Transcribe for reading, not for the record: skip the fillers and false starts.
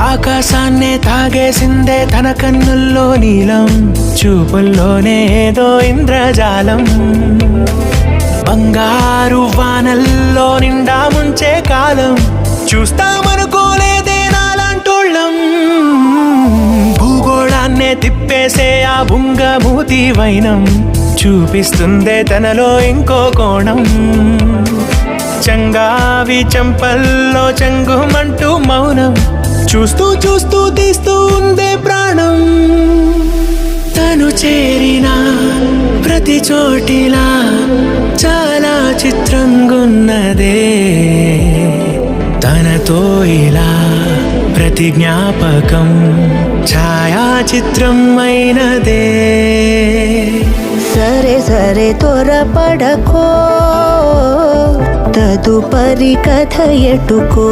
ఆకాశాన్నే తాగేసిందే తన కన్నుల్లో నీలం, చూపుల్లోనే ఏదో ఇంద్రజాలం. బంగారు వానల్లో నిండా ముంచే కాలం, చూస్తామనుకోలేదే నాలాంటోళ్ళం. భూగోళాన్నే తిప్పేసే ఆ బుంగమూతి వైనం, చూపిస్తుందే తనలో ఇంకో కోణం. చంగావి చంపల్లో చంగుమంటూ మౌనం, చూస్తూ చూస్తూ తీస్తూ ఉందే ప్రాణం. తను చేరిన ప్రతి చోటిలా చాలా చిత్రంగున్నదే, తనతో ఇలా ప్రతి జ్ఞాపకం ఛాయాచిత్రం అయినదే. సరే సరే త్వరపడకో, తదుపరి కథ ఎటుకో.